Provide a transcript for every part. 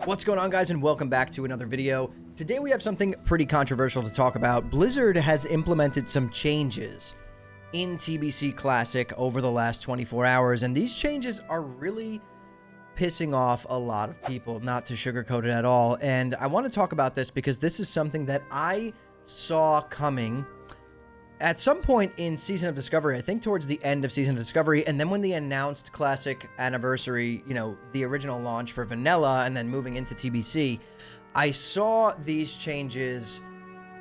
What's going on, guys, and welcome back to another video. Today we have something pretty controversial to talk about. Blizzard has implemented some changes in TBC Classic over the last 24 hours, and these changes are really pissing off a lot of people, not to sugarcoat it at all. And I want to talk about this because this is something that I saw coming at some point in Season of Discovery, I think towards the end of Season of Discovery, and then when they announced Classic Anniversary, you know, the original launch for Vanilla, and then moving into TBC, I saw these changes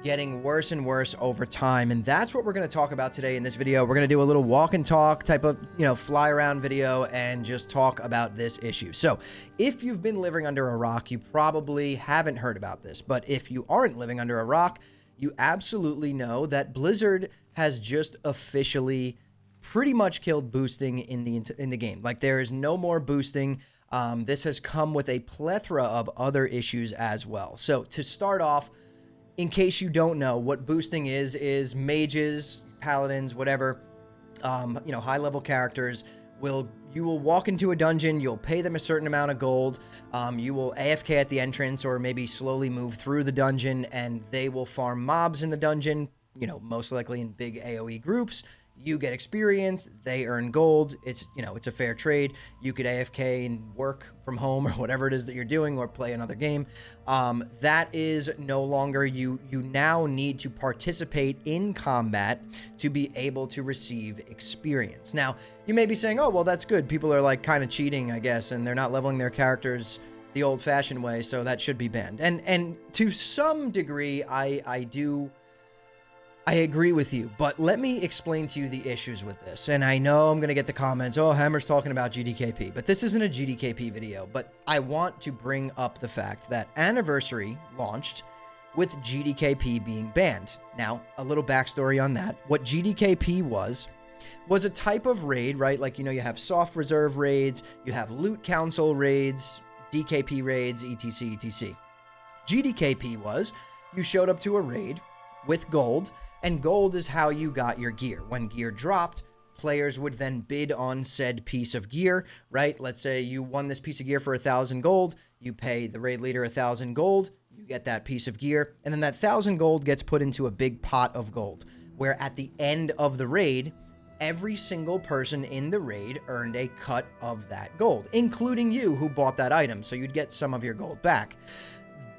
getting worse and worse over time, and that's what we're going to talk about today in this video. We're going to do a little walk and talk type of, fly around video and just talk about this issue. So if you've been living under a rock, you probably haven't heard about this, but if you aren't living under a rock, you absolutely know that Blizzard has just officially pretty much killed boosting in the game. Like, there is no more boosting. This has come with a plethora of other issues as well. So to start off, in case you don't know, what boosting is mages, paladins, whatever, high-level characters you will walk into a dungeon, you'll pay them a certain amount of gold, you will AFK at the entrance or maybe slowly move through the dungeon, and they will farm mobs in the dungeon, most likely in big AoE groups. You get experience, they earn gold. It's a fair trade. You could AFK and work from home or whatever it is that you're doing, or play another game. That is no longer. You now need to participate in combat to be able to receive experience. Now, you may be saying, oh, well, that's good. People are like kind of cheating, I guess, and they're not leveling their characters the old-fashioned way, so that should be banned. And to some degree, I agree with you, but let me explain to you the issues with this. And I know I'm going to get the comments, oh, Hammer's talking about GDKP, but this isn't a GDKP video. But I want to bring up the fact that Anniversary launched with GDKP being banned. Now, a little backstory on that. What GDKP was a type of raid, right? Like, you have soft reserve raids, you have loot council raids, DKP raids, etc, etc. GDKP was, you showed up to a raid with gold, and gold is how you got your gear. When gear dropped, players would then bid on said piece of gear, right? Let's say you won this piece of gear for 1,000 gold. You pay the raid leader 1,000 gold. You get that piece of gear. And then that 1,000 gold gets put into a big pot of gold, where at the end of the raid, every single person in the raid earned a cut of that gold, including you who bought that item. So you'd get some of your gold back.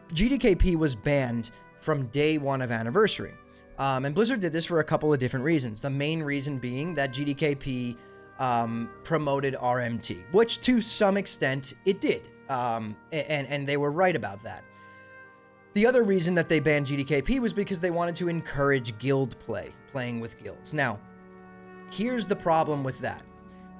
GDKP was banned from day one of Anniversary. And Blizzard did this for a couple of different reasons. The main reason being that GDKP promoted RMT, which to some extent it did. And they were right about that. The other reason that they banned GDKP was because they wanted to encourage guild play, playing with guilds. Now, here's the problem with that.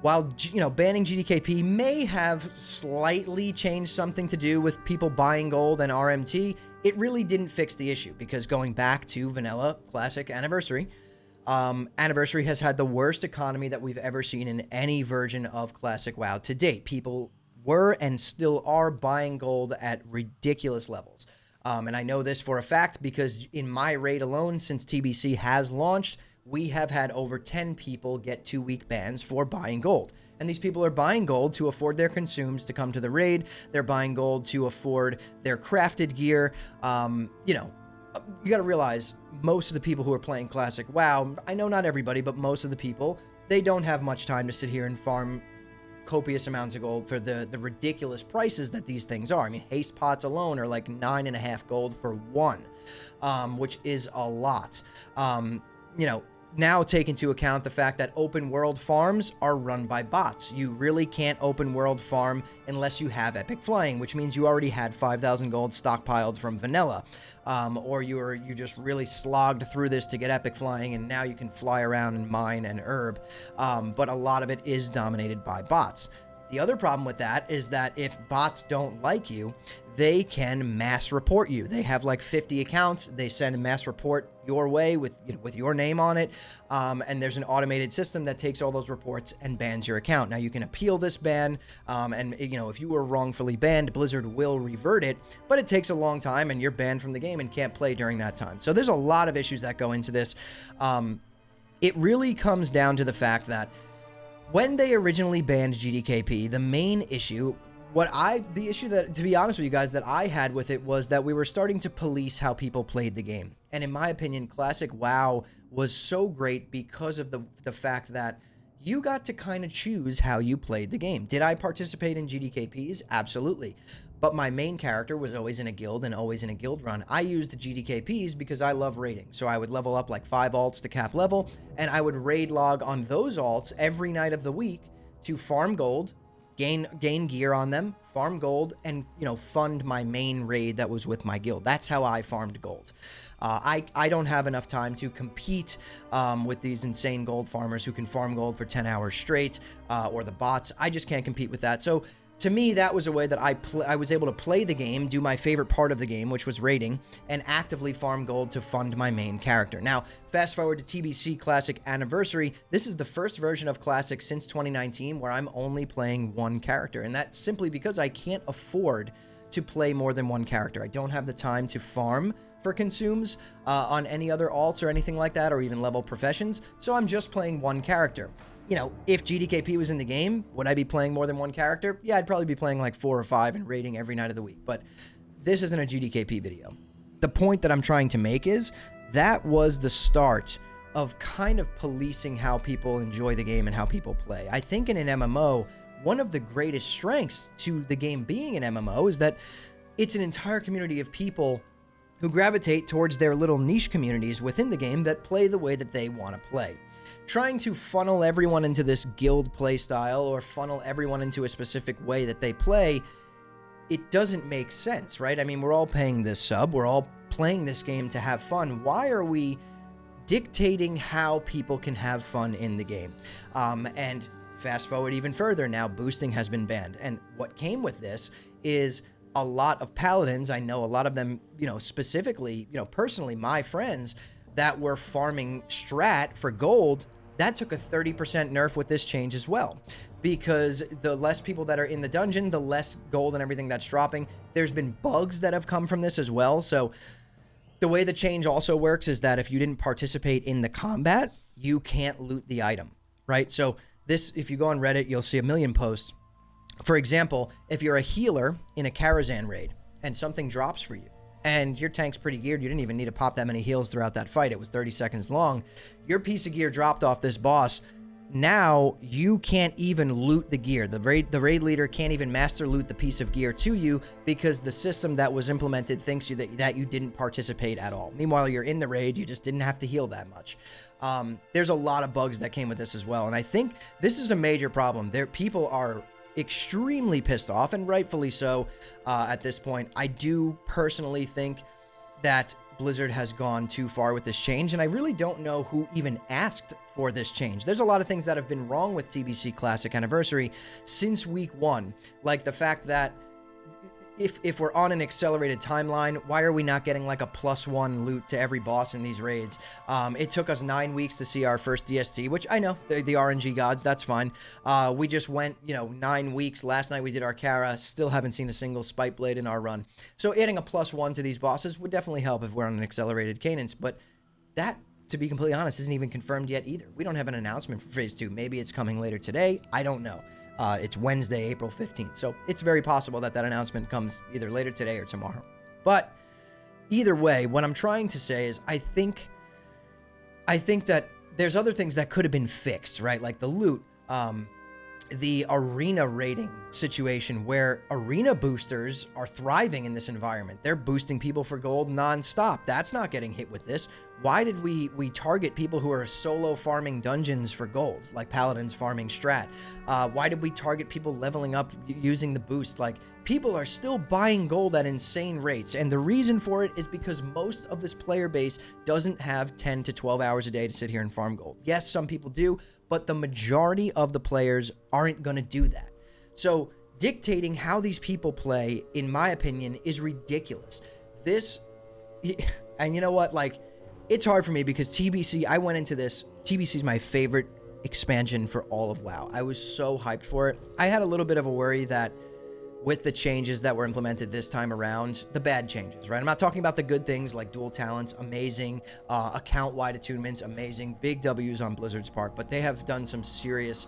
While, banning GDKP may have slightly changed something to do with people buying gold and RMT, it really didn't fix the issue, because going back to Vanilla Classic Anniversary, Anniversary has had the worst economy that we've ever seen in any version of Classic WoW to date. People were and still are buying gold at ridiculous levels. And I know this for a fact because in my raid alone, since TBC has launched, we have had over 10 people get 2-week bans for buying gold. And these people are buying gold to afford their consumes to come to the raid. They're buying gold to afford their crafted gear. You got to realize most of the people who are playing Classic WoW, I know not everybody, but most of the people, they don't have much time to sit here and farm copious amounts of gold for the ridiculous prices that these things are. I mean, haste pots alone are like 9.5 gold for one, which is a lot. Now take into account the fact that open world farms are run by bots. You really can't open world farm unless you have epic flying, which means you already had 5,000 gold stockpiled from vanilla, or you just really slogged through this to get epic flying, and now you can fly around and mine and herb. But a lot of it is dominated by bots. The other problem with that is that if bots don't like you, they can mass report you. They have like 50 accounts. They send a mass report your way with your name on it. And there's an automated system that takes all those reports and bans your account. Now you can appeal this ban. And if you were wrongfully banned, Blizzard will revert it, but it takes a long time and you're banned from the game and can't play during that time. So there's a lot of issues that go into this. It really comes down to the fact that when they originally banned GDKP, the main issue The issue that, to be honest with you guys, that I had with it was that we were starting to police how people played the game. And in my opinion, Classic WoW was so great because of the fact that you got to kind of choose how you played the game. Did I participate in GDKPs? Absolutely. But my main character was always in a guild and always in a guild run. I used the GDKPs because I love raiding. So I would level up like 5 alts to cap level, and I would raid log on those alts every night of the week to farm gold, gain gear on them, farm gold, and, you know, fund my main raid that was with my guild. That's how I farmed gold. I don't have enough time to compete with these insane gold farmers who can farm gold for 10 hours straight, or the bots. I just can't compete with that. So to me, that was a way that I was able to play the game, do my favorite part of the game, which was raiding, and actively farm gold to fund my main character. Now, fast forward to TBC Classic Anniversary. This is the first version of Classic since 2019 where I'm only playing one character, and that's simply because I can't afford to play more than one character. I don't have the time to farm for consumes on any other alts or anything like that, or even level professions, so I'm just playing one character. You know, if GDKP was in the game, would I be playing more than one character? Yeah, I'd probably be playing like 4 or 5 and raiding every night of the week, but this isn't a GDKP video. The point that I'm trying to make is that was the start of kind of policing how people enjoy the game and how people play. I think in an MMO, one of the greatest strengths to the game being an MMO is that it's an entire community of people who gravitate towards their little niche communities within the game that play the way that they want to play. Trying to funnel everyone into this guild play style or funnel everyone into a specific way that they play, it doesn't make sense, right? I mean, we're all paying this sub, we're all playing this game to have fun. Why are we dictating how people can have fun in the game? And fast forward even further, now boosting has been banned. And what came with this is a lot of paladins, I know a lot of them, you know, specifically, you know, personally, my friends that were farming strat for gold, that took a 30% nerf with this change as well, because the less people that are in the dungeon, the less gold and everything that's dropping. There's been bugs that have come from this as well. So the way the change also works is that if you didn't participate in the combat, you can't loot the item, right? So this, if you go on Reddit, you'll see a million posts. For example, if you're a healer in a Karazhan raid and something drops for you, and your tank's pretty geared, you didn't even need to pop that many heals throughout that fight, it was 30 seconds long, your piece of gear dropped off this boss, now you can't even loot the gear. The raid leader can't even master loot the piece of gear to you because the system that was implemented thinks that you didn't participate at all. Meanwhile, you're in the raid, you just didn't have to heal that much. There's a lot of bugs that came with this as well, and I think this is a major problem. People are extremely pissed off, and rightfully so at this point. I do personally think that Blizzard has gone too far with this change, and I really don't know who even asked for this change. There's a lot of things that have been wrong with TBC Classic Anniversary since week 1, like the fact that if we're on an accelerated timeline, why are we not getting like a +1 loot to every boss in these raids? It took us 9 weeks to see our first DST, which I know, the RNG gods, that's fine. We just went, 9 weeks. Last night we did our Kara, still haven't seen a single Spike Blade in our run. So adding a +1 to these bosses would definitely help if we're on an accelerated cadence, but that, to be completely honest, isn't even confirmed yet either. We don't have an announcement for Phase 2. Maybe it's coming later today. I don't know. It's Wednesday, April 15th. So it's very possible that announcement comes either later today or tomorrow. But either way, what I'm trying to say is I think that there's other things that could have been fixed, right? Like the loot, the arena rating situation where arena boosters are thriving in this environment. They're boosting people for gold nonstop. That's not getting hit with this. Why did we target people who are solo farming dungeons for gold, like paladins farming strat? Why did we target people leveling up using the boost? Like, people are still buying gold at insane rates, and the reason for it is because most of this player base doesn't have 10 to 12 hours a day to sit here and farm gold. Yes, some people do, but the majority of the players aren't going to do that. So dictating how these people play, in my opinion, is ridiculous. And you know what, like, it's hard for me because TBC, I went into this, TBC is my favorite expansion for all of WoW. I was so hyped for it. I had a little bit of a worry that with the changes that were implemented this time around, the bad changes, right? I'm not talking about the good things like dual talents, amazing, account-wide attunements, amazing, big W's on Blizzard's part, but they have done some serious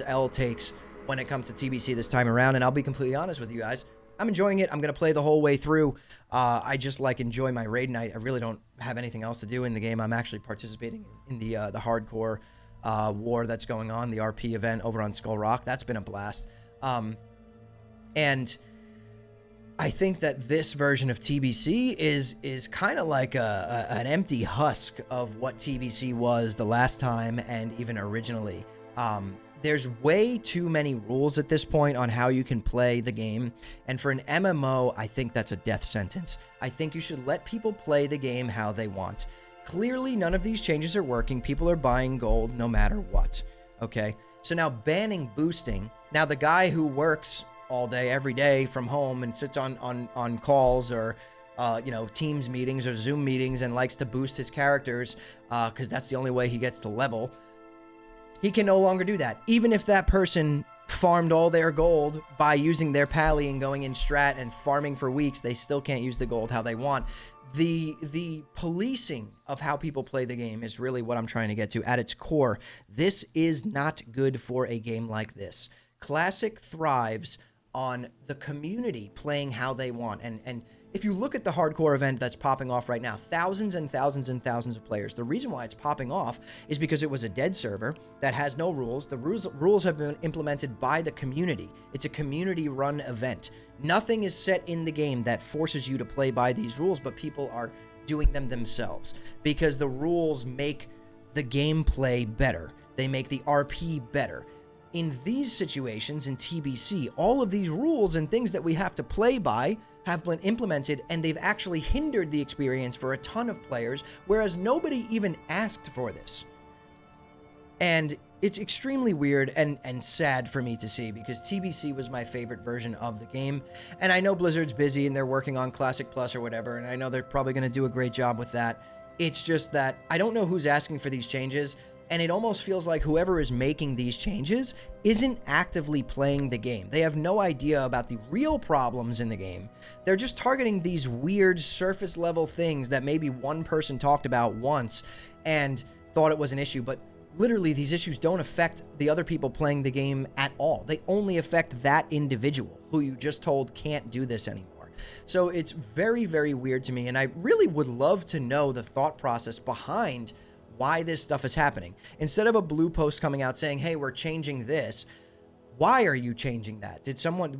L takes when it comes to TBC this time around. And I'll be completely honest with you guys, I'm enjoying it. I'm going to play the whole way through. I just like enjoy my raid night. I really don't have anything else to do in the game. I'm actually participating in the hardcore war that's going on, the RP event over on Skull Rock. That's been a blast. And I think that this version of TBC is kind of like an empty husk of what TBC was the last time and even originally. There's way too many rules at this point on how you can play the game. And for an MMO, I think that's a death sentence. I think you should let people play the game how they want. Clearly, none of these changes are working. People are buying gold no matter what. Okay? So now banning boosting. Now, the guy who works all day, every day from home and sits on calls or, Teams meetings or Zoom meetings and likes to boost his characters because that's the only way he gets to level, he can no longer do that. Even if that person farmed all their gold by using their pally and going in strat and farming for weeks, they still can't use the gold how they want. The policing of how people play the game is really what I'm trying to get to at its core. This is not good for a game like this. Classic thrives on the community playing how they want. And if you look at the hardcore event that's popping off right now, thousands and thousands and thousands of players. The reason why it's popping off is because it was a dead server that has no rules. The rules have been implemented by the community. It's a community-run event. Nothing is set in the game that forces you to play by these rules, but people are doing them themselves because the rules make the gameplay better. They make the RP better. In these situations, in TBC, all of these rules and things that we have to play by have been implemented, and they've actually hindered the experience for a ton of players, whereas nobody even asked for this. And it's extremely weird and sad for me to see, because TBC was my favorite version of the game. And I know Blizzard's busy and they're working on Classic Plus or whatever, and I know they're probably going to do a great job with that. It's just that I don't know who's asking for these changes. And it almost feels like whoever is making these changes isn't actively playing the game. They have no idea about the real problems in the game. They're just targeting these weird surface level things that maybe one person talked about once and thought it was an issue. But literally, these issues don't affect the other people playing the game at all. They only affect that individual who you just told can't do this anymore. So it's very, very weird to me. And I really would love to know the thought process behind why this stuff is happening. Instead of a blue post coming out saying, hey, we're changing this, why are you changing that?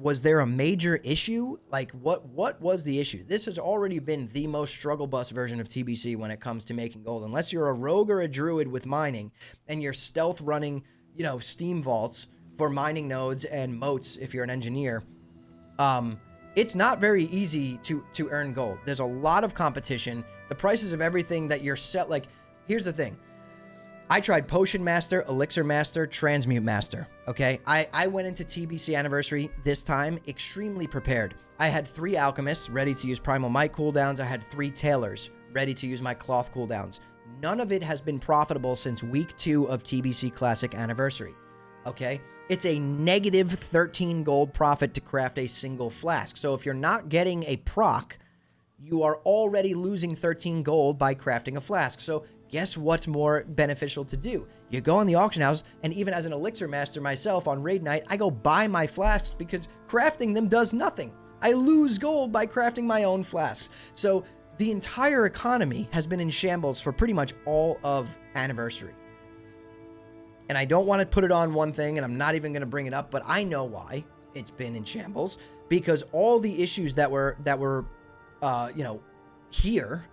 Was there a major issue? Like, what was the issue? This has already been the most struggle bus version of TBC when it comes to making gold. Unless you're a rogue or a druid with mining and you're stealth running, steam vaults for mining nodes and moats if you're an engineer, it's not very easy to earn gold. There's a lot of competition. The prices of everything that you're set, like, here's the thing. I tried Potion Master, Elixir Master, Transmute Master, okay? I went into TBC Anniversary this time extremely prepared. I had 3 Alchemists ready to use Primal Might cooldowns. I had 3 Tailors ready to use my Cloth cooldowns. None of it has been profitable since week 2 of TBC Classic Anniversary, okay? It's a negative 13 gold profit to craft a single flask. So if you're not getting a proc, you are already losing 13 gold by crafting a flask. So guess what's more beneficial to do? You go on the auction house, and even as an Elixir Master myself on raid night, I go buy my flasks because crafting them does nothing. I lose gold by crafting my own flasks. So the entire economy has been in shambles for pretty much all of Anniversary. And I don't want to put it on one thing, and I'm not even going to bring it up, but I know why it's been in shambles, because all the issues that were here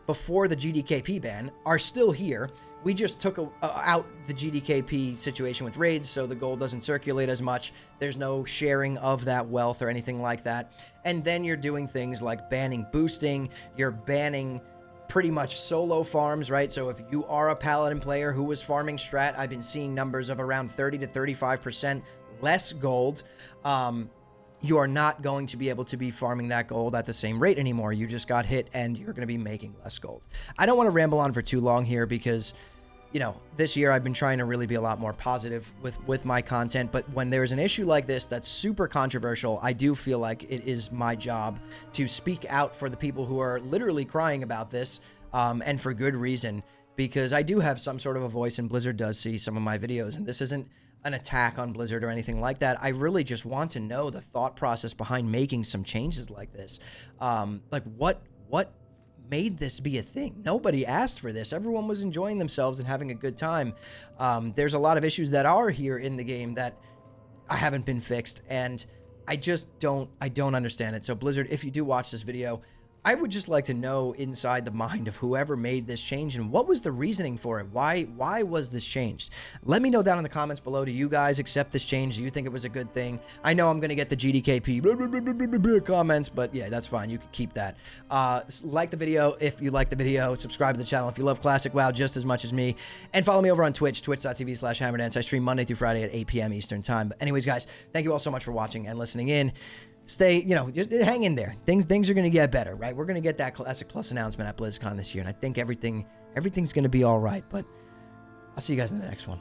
before the GDKP ban are still here. We just took out the GDKP situation with raids, so the gold doesn't circulate as much. There's no sharing of that wealth or anything like that. And then you're doing things like banning boosting. You're banning pretty much solo farms, right? So if you are a Paladin player who was farming strat, I've been seeing numbers of around 30 to 35% less gold. You are not going to be able to be farming that gold at the same rate anymore. You just got hit and you're going to be making less gold. I don't want to ramble on for too long here because, this year I've been trying to really be a lot more positive with my content. But when there's an issue like this that's super controversial, I do feel like it is my job to speak out for the people who are literally crying about this, and for good reason, because I do have some sort of a voice and Blizzard does see some of my videos. And this isn't an attack on Blizzard or anything like that. I really just want to know the thought process behind making some changes like this. Like what made this be a thing? Nobody asked for this. Everyone was enjoying themselves and having a good time. There's a lot of issues that are here in the game that haven't been fixed, and I don't understand it. So Blizzard, if you do watch this video, I would just like to know inside the mind of whoever made this change and what was the reasoning for it. Why was this changed? Let me know down in the comments below. Do you guys accept this change? Do you think it was a good thing? I know I'm going to get the GDKP comments, but yeah, that's fine. You can keep that. Like the video if you like the video. Subscribe to the channel if you love Classic WoW just as much as me. And follow me over on Twitch, twitch.tv/hammerdance. I stream Monday through Friday at 8 p.m. Eastern time. But anyways, guys, thank you all so much for watching and listening in. Stay, just hang in there. Things are going to get better, right? We're going to get that Classic Plus announcement at BlizzCon this year, and I think everything's going to be all right. But I'll see you guys in the next one.